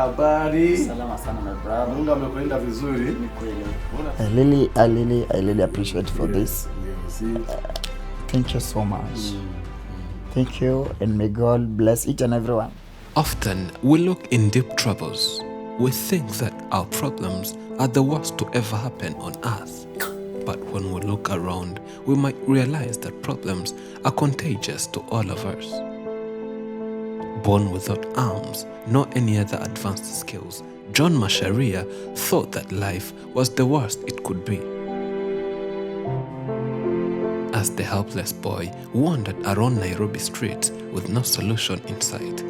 habari. Salama sana my brother. Mungu amekwenda vizuri. Ni kweli. I really appreciate for this. Thank you so much. Thank you, and may God bless each and everyone. Often we look in deep troubles. We think that our problems are the worst to ever happen on earth. But when we look around, we might realize that problems are contagious to all of us. Born without arms, nor any other advanced skills, John Masharia thought that life was the worst it could be. As the helpless boy wandered around Nairobi streets with no solution in sight.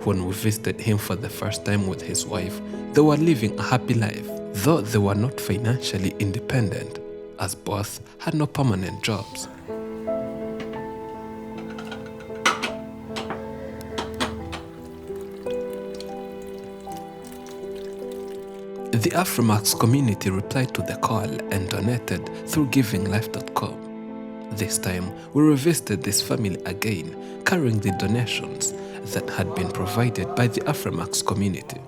When we visited him for the first time with his wife, they were living a happy life, though they were not financially independent, as both had no permanent jobs. The Afrimax community replied to the call and donated through givinglife.com. This time, we revisited this family again, carrying the donations that had been provided by the Afrimax community.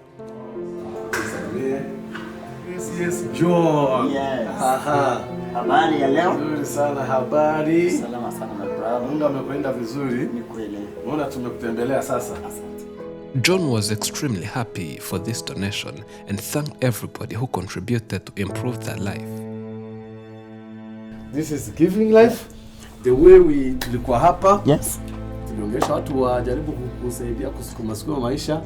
Yes, John. Yes. Aha. Habari ya leo? Nzuri sana, habari. Salama sana my brother. Mungu amekwenda vizuri. Ni kweli. Unaona tumekutembelea sasa. Asante. John was extremely happy for this donation and thanked everybody who contributed to improve their life. This is Giving Life. The way we tulikuwa hapa. Yes. Tulionyesha watu wajaribu kusaidia kusukuma maisha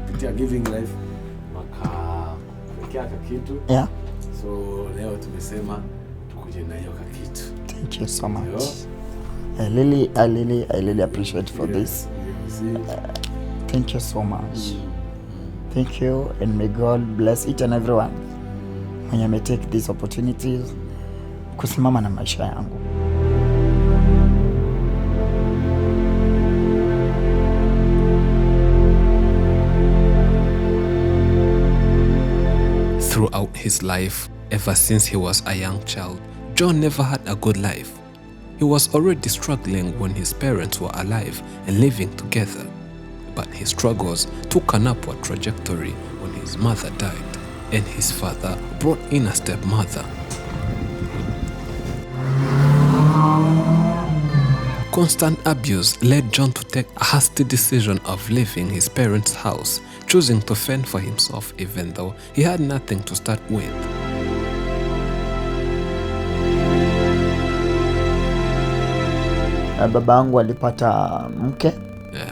kupitia Giving Life wakawekea kitu. Yeah. So leo tumesema tukuje na hiyo kitu. Thank you so much. I really appreciate for this. Thank you so much. Thank you, and may God bless each and everyone when may take these opportunities kusimama na maisha yangu. Throughout his life, ever since he was a young child, John never had a good life. He was already struggling when his parents were alive and living together. But his struggles took an upward trajectory when his mother died and his father brought in a stepmother. Constant abuse led John to take a hasty decision of leaving his parents' house, choosing to fend for himself even though he had nothing to start with. Babangu alipata mke.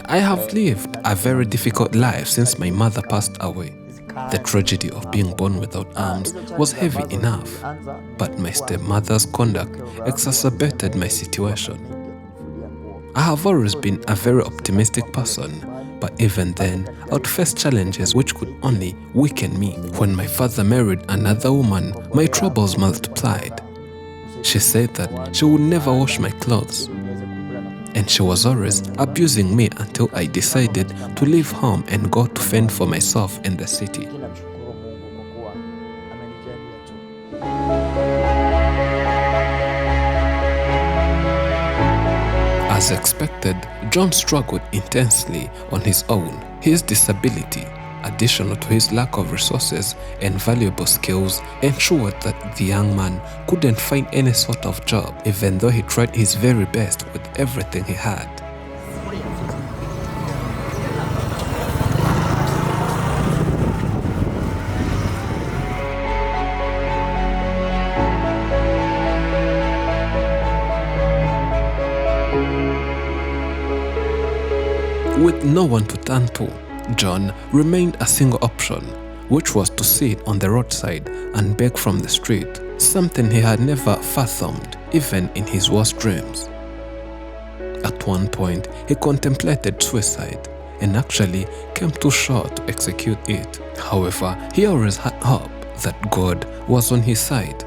I have lived a very difficult life since my mother passed away. The tragedy of being born without arms was heavy enough, but my stepmother's conduct exacerbated my situation. I have always been a very optimistic person, but even then, I would face challenges which could only weaken me. When my father married another woman, my troubles multiplied. She said that she would never wash my clothes, and she was always abusing me until I decided to leave home and go to fend for myself in the city. As expected, John struggled intensely on his own. His disability, additional to his lack of resources and valuable skills, ensured that the young man couldn't find any sort of job, even though he tried his very best with everything he had. With no one to turn to, John remained a single option, which was to sit on the roadside and beg from the street, something he had never fathomed, even in his worst dreams. At one point, he contemplated suicide and actually came too short to execute it. However, he always had hope that God was on his side.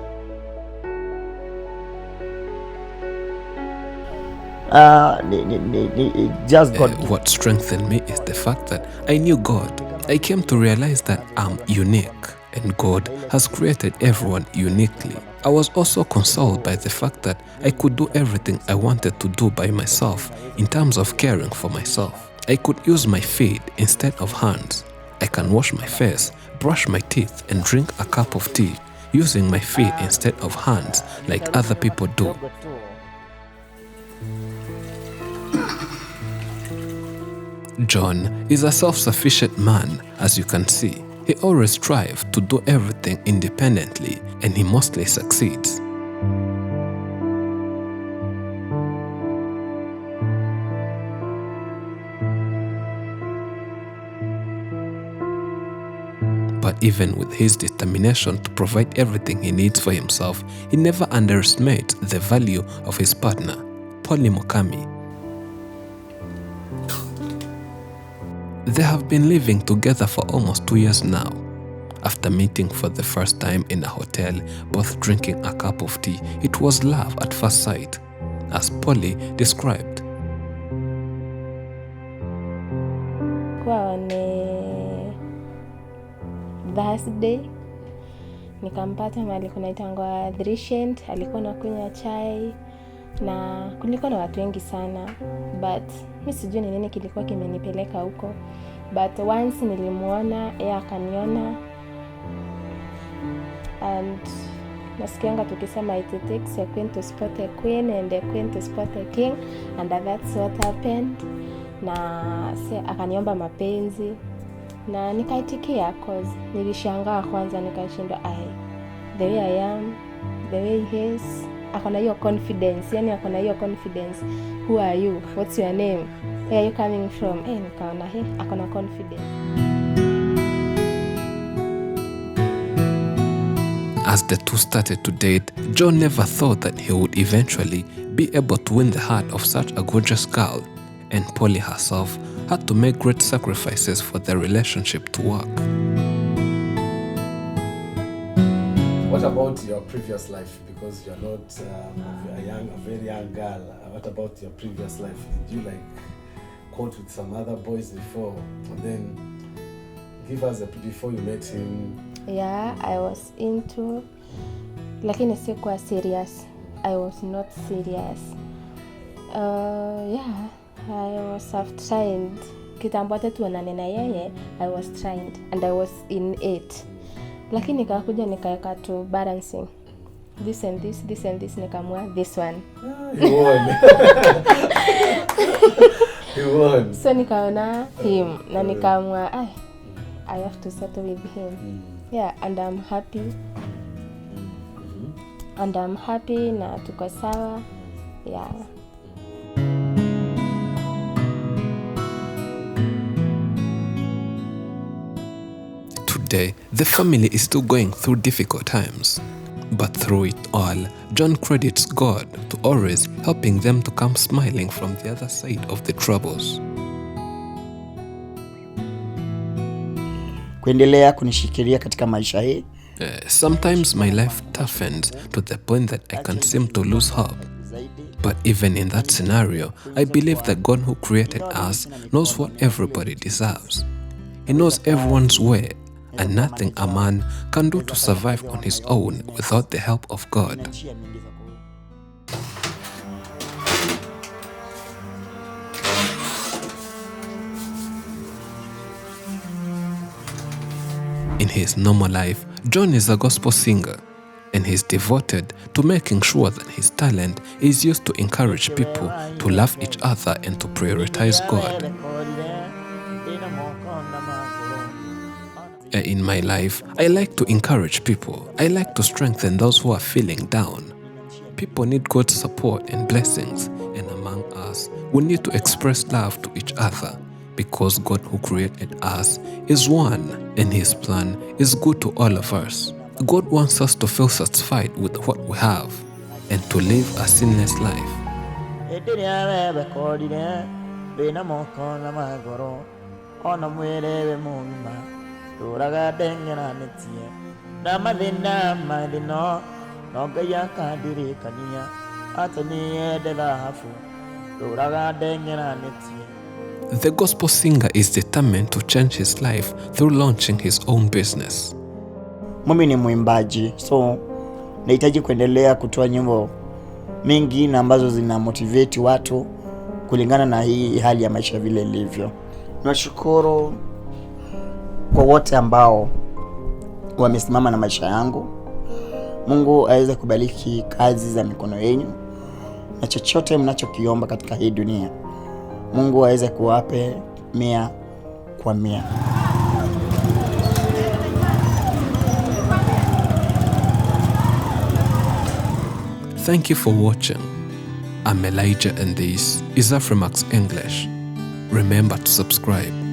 just God. What strengthened me is the fact that I knew God. I came to realize that I'm unique and God has created everyone uniquely. I was also consoled by the fact that I could do everything I wanted to do by myself in terms of caring for myself. I could use my feet instead of hands. I can wash my face, brush my teeth, and drink a cup of tea using my feet instead of hands like other people do. John is a self-sufficient man, as you can see. He always strives to do everything independently, and he mostly succeeds. But even with his determination to provide everything he needs for himself, he never underestimates the value of his partner, Mukami. They have been living together for almost 2 years now. After meeting for the first time in a hotel, both drinking a cup of tea, it was love at first sight, as Polly described. Kwa Thursday nikampata mahali kunaitangwa Transcends, alikuwa anakunywa chai na kulikuwa na watu wengi sana, but mimi sijui ni nini kilikuwa kimenipeleka huko, but once nilimuona, yeye akaniona, and nasikianga tukisema it takes a queen to spot a queen and a queen to spot a king, and that's what happened. Na akaniomba mapenzi na nikaitikia, cause nilishangaa kwanza, nikashindwa the way I am, the way he is, akona hiyo confidence, yani akona hiyo confidence. Who are you? What's your name? Where are you coming from? Nikaona akona confidence. As the two started to date, John never thought that he would eventually be able to win the heart of such a gorgeous girl, and Polly herself had to make great sacrifices for their relationship to work. What about your previous life? Because you're not a very young girl. What about your previous life? Did you court with some other boys before? And then give us before you met him. Yeah, I was into, lakini sikuwa serious. I was not serious. Yeah, I was half-trained. Kitambo hata tuonane na yeye, I was trained and I was in it. Lakini nikakuja nikaweka to balancing. This and this, this and this, nikamua this one. You won. You won. So nikaona him na nikamua, I have to settle with him. Yeah, and I'm happy. And I'm happy na tuko sawa. Yeah. Today, the family is still going through difficult times. But through it all, John credits God to always helping them to come smiling from the other side of the troubles. Kuendelea kunishikilia katika maisha hii. Sometimes my life toughens to the point that I can seem to lose hope. But even in that scenario, I believe that God who created us knows what everybody deserves. He knows everyone's way, and nothing a man can do to survive on his own without the help of God. In his normal life, John is a gospel singer, and he's devoted to making sure that his talent is used to encourage people to love each other and to prioritize God. In my life, I like to encourage people. I like to strengthen those who are feeling down. People need God's support and blessings, and among us, we need to express love to each other, because God who created us is one, and His plan is good to all of us. God wants us to feel satisfied with what we have and to live a sinless life. The gospel singer is determined to change his life through launching his own business. Mimi ni mwimbaji, so nahitaji kuendelea kutoa nyimbo mingi na ambazo zina motivate watu kulingana na hii hali ya maisha vile ilivyo. Nashukuru kwa wote ambao wamesimama na maisha yangu. Mungu aweze kubariki kazi za mikono yenu, na chochote mnachokiomba katika hii dunia Mungu aweze kuwape 100%. Thank you for watching. I'm Elijah and this is Afrimax English. Remember to subscribe.